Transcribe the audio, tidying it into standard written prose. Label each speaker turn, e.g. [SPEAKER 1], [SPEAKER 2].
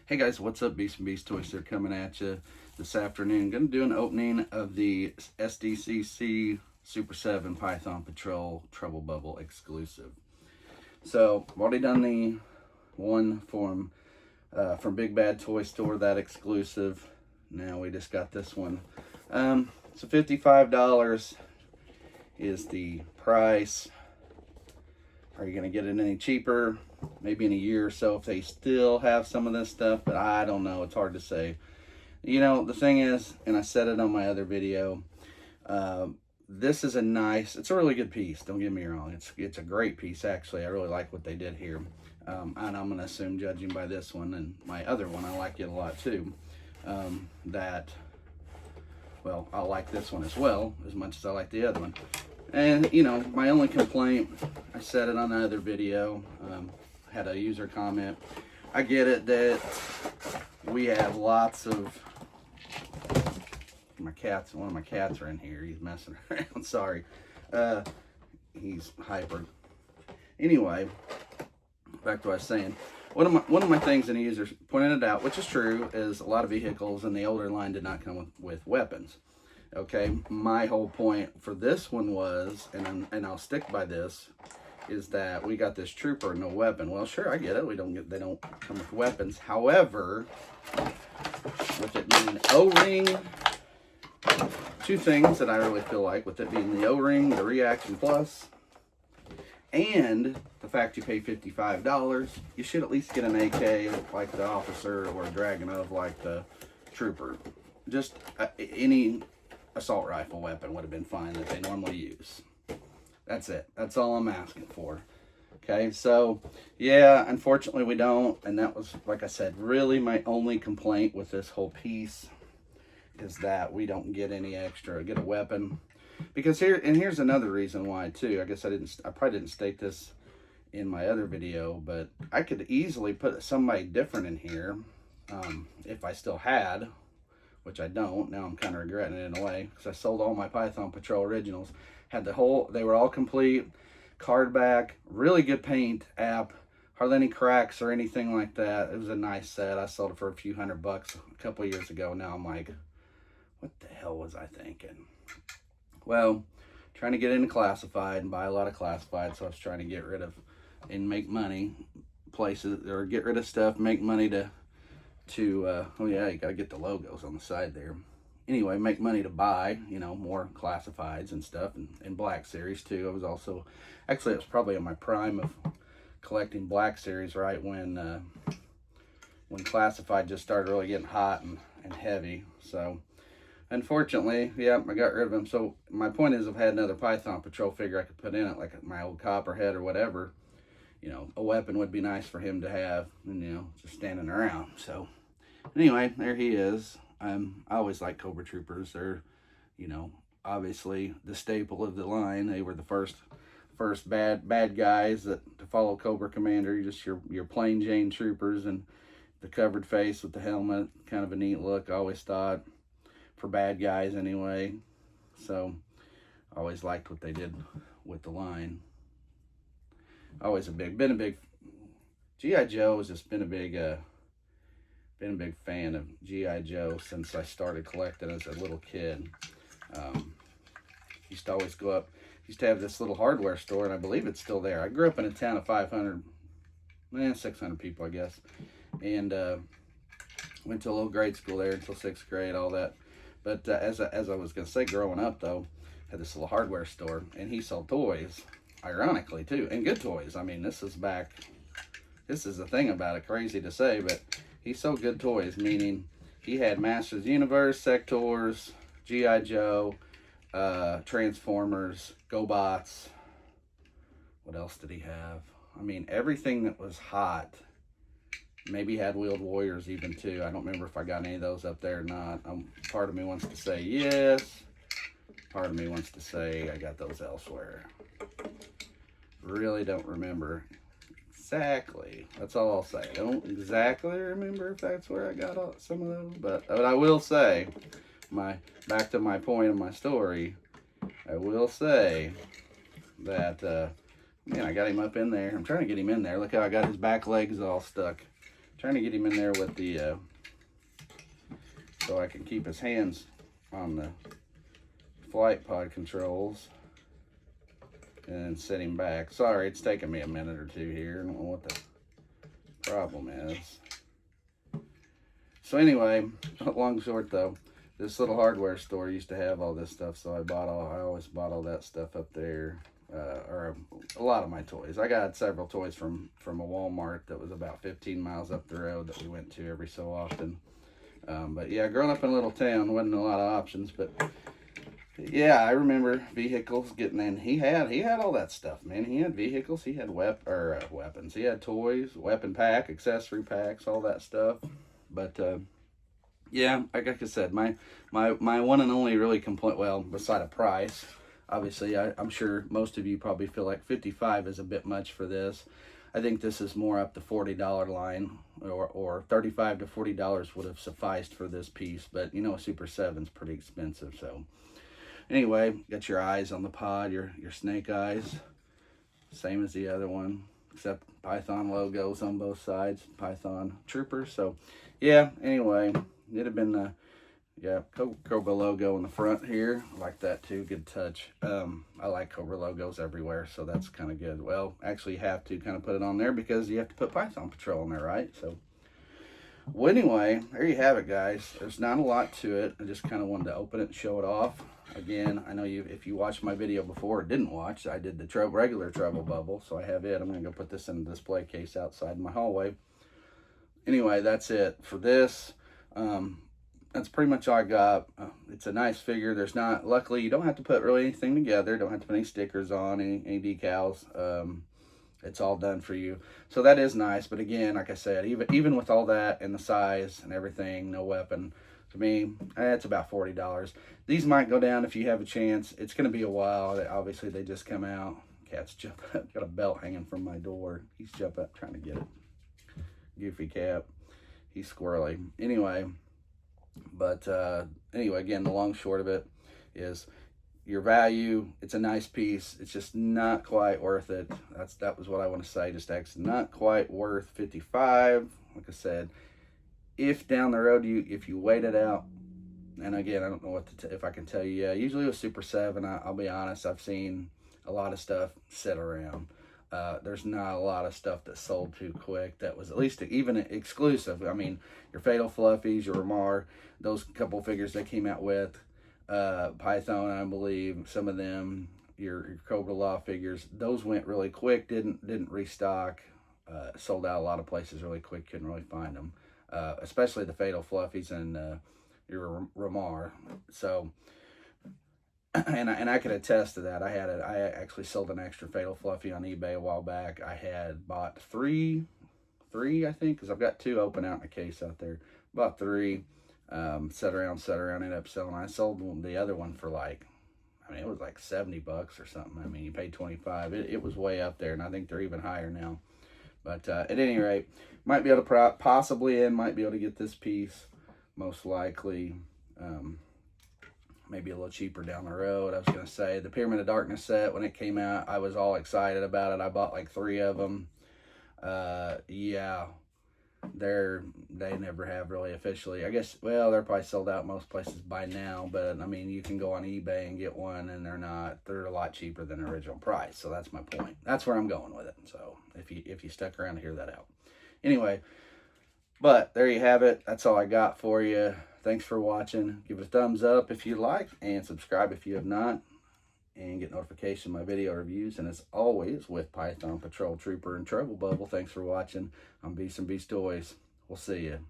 [SPEAKER 1] Hey guys, what's up? Beast and Beast Toys, they're coming at you this afternoon. Going to do an opening of the SDCC Super 7 Python Patrol Trouble Bubble exclusive. So, I've already done the one from Big Bad Toy Store, that exclusive. Now we just got this one. So $55 is the price. Are you going to get it any cheaper? Maybe in a year or so if they still have some of this stuff, but I don't know. It's hard to say. You know, the thing is, and I said it on my other video, this is it's a really good piece. Don't get me wrong. It's a great piece, actually. I really like what they did here. And I'm going to assume, judging by this one and my other one, I like it a lot too. Well, I like this one as well, as much as I like the other one. And, you know, my only complaint, I said it on the other video, had a user comment. I get it that we have lots of, one of my cats are in here. He's messing around, sorry. He's hyper. Anyway, back to what I was saying. One of my things, and the user pointed it out, which is true, is a lot of vehicles in the older line did not come with weapons. Okay, my whole point for this one was, and I'll stick by this, is that we got this trooper, no weapon. Well, sure, I get it. They don't come with weapons. However, with it being O-ring, two things that I really feel like, with it being the O-ring, the Reaction Plus, and the fact you pay $55, you should at least get an AK like the officer, or a Dragunov like the trooper. Just any assault rifle weapon would have been fine that they normally use. That's it. That's all I'm asking for. Okay, so yeah, unfortunately we don't, and that was, like I said, really my only complaint with this whole piece, is that we don't get any extra, get a weapon. Because here's another reason why too. I guess I probably didn't state this in my other video, but I could easily put somebody different in here, if I still had, which I don't. Now I'm kind of regretting it in a way, because I sold all my Python Patrol originals. Had they were all complete, card back, really good paint app, hardly any cracks or anything like that. It was a nice set. I sold it for a few $100 a couple years ago. Now I'm like, what the hell was I thinking? Well, trying to get into classified and buy a lot of classified, so I was trying to get rid of and make money places, or get rid of stuff, make money to oh yeah, you gotta get the logos on the side there. Anyway, make money to buy, you know, more classifieds and stuff, and Black Series too. I was also, actually it was probably in my prime of collecting Black Series, right when classified just started really getting hot and heavy. So unfortunately, yeah, I got rid of them. So my point is, I've had another Python Patrol figure I could put in it, like my old Copperhead or whatever. You know, a weapon would be nice for him to have, and, you know, just standing around. So anyway, there he is. I always like Cobra Troopers. They're, you know, obviously the staple of the line. They were the first bad guys to follow Cobra Commander. Just your plain Jane troopers, and the covered face with the helmet, kind of a neat look, I always thought, for bad guys anyway. So I always liked what they did with the line. Always been a big G.I. Joe has just been a big fan of G.I. Joe since I started collecting as a little kid. Used to always go up, used to have this little hardware store, and I believe it's still there. I grew up in a town of 600 people, I guess, and went to a little grade school there until 6th grade, all that. But as I was going to say, growing up though, had this little hardware store, and he sold toys, ironically too, and good toys. I mean, this is the thing about it, crazy to say, but he sold good toys, meaning he had Masters of the Universe, Sectors, G.I. Joe, Transformers, GoBots. What else did he have? I mean, everything that was hot. Maybe had Wheeled Warriors even too. I don't remember if I got any of those up there or not. Part of me wants to say yes. Part of me wants to say I got those elsewhere. Really don't remember exactly. That's all I'll say. I don't exactly remember if that's where I got some of those, but I will say, back to my point of my story, I will say that man, I got him up in there. I'm trying to get him in there. Look how I got his back legs all stuck Trying to get him in there with the, so I can keep his hands on the flight pod controls and set him back. Sorry, it's taking me a minute or two here. I don't know what the problem is. So anyway, long short though, this little hardware store used to have all this stuff, so I always bought all that stuff up there, or a lot of my toys. I got several toys from a Walmart that was about 15 miles up the road that we went to every so often. But yeah, growing up in a little town, wasn't a lot of options, but yeah, I remember vehicles getting in. He had all that stuff, man. He had vehicles, he had weapons, he had toys, weapon pack, accessory packs, all that stuff. But yeah, like I said, my one and only really complaint, well, beside a price, obviously, I'm sure most of you probably feel like $55 is a bit much for this. I think this is more up the $40 line, or $35 to $40 would have sufficed for this piece. But you know, a Super 7's pretty expensive. So anyway, got your eyes on the pod, your snake eyes, same as the other one, except Python logos on both sides, Python Trooper. So yeah, anyway, it'd have been yeah, Cobra logo in the front here. I like that too, good touch. I like Cobra logos everywhere, so that's kind of good. Well, actually you have to kind of put it on there because you have to put Python Patrol on there, right? So, well, anyway, there you have it, guys. There's not a lot to it. I just kind of wanted to open it and show it off. Again, I know if you watched my video before or didn't watch, I did the regular Trubble bubble, so I have it. I'm going to go put this in a display case outside in my hallway. Anyway, that's it for this. That's pretty much all I got. It's a nice figure. There's not, luckily, you don't have to put really anything together. Don't have to put any stickers on, any decals. It's all done for you. So that is nice. But again, like I said, even with all that and the size and everything, no weapon, to me, it's about $40. These might go down if you have a chance. It's going to be a while. Obviously, they just come out. Cat's jumping up. Got a belt hanging from my door. He's jumping up trying to get it. Goofy cat. He's squirrely. Anyway. But anyway, again, the long short of it is your value. It's a nice piece. It's just not quite worth it. That was what I want to say. Just not quite worth $55. Like I said, if down the road if you wait it out, and again, I don't know what if I can tell you. Yeah, usually with Super 7, I'll be honest, I've seen a lot of stuff sit around. There's not a lot of stuff that sold too quick that was at least even exclusive. I mean, your Fatal Fluffies, your Ramar, those couple figures they came out with, Python, I believe, some of them, your Cobra Law figures, those went really quick, didn't restock, sold out a lot of places really quick, couldn't really find them, especially the Fatal Fluffies and your Ramar. So, and I can attest to that. I actually sold an extra Fatal Fluffy on eBay a while back. I had bought three, I think, because I've got 2 open out in a case out there. Bought 3, set around, ended up selling. I sold the other one for like, I mean, it was like $70 or something. I mean, you paid $25. It was way up there, and I think they're even higher now. But at any rate, might be able to might be able to get this piece, most likely. Maybe a little cheaper down the road. I was going to say the Pyramid of Darkness set, when it came out, I was all excited about it. I bought like 3 of them. Yeah, they never have really officially. I guess, well, they're probably sold out most places by now, but I mean, you can go on eBay and get one, and they're a lot cheaper than the original price. So that's my point. That's where I'm going with it. So if you stuck around to hear that out. Anyway, but there you have it. That's all I got for you. Thanks for watching. Give it a thumbs up if you like, and subscribe if you have not, and get notification of my video reviews. And as always, with Python Patrol, Trooper, and Trubble Bubble, thanks for watching. I'm Beast and Beast Toys. We'll see you.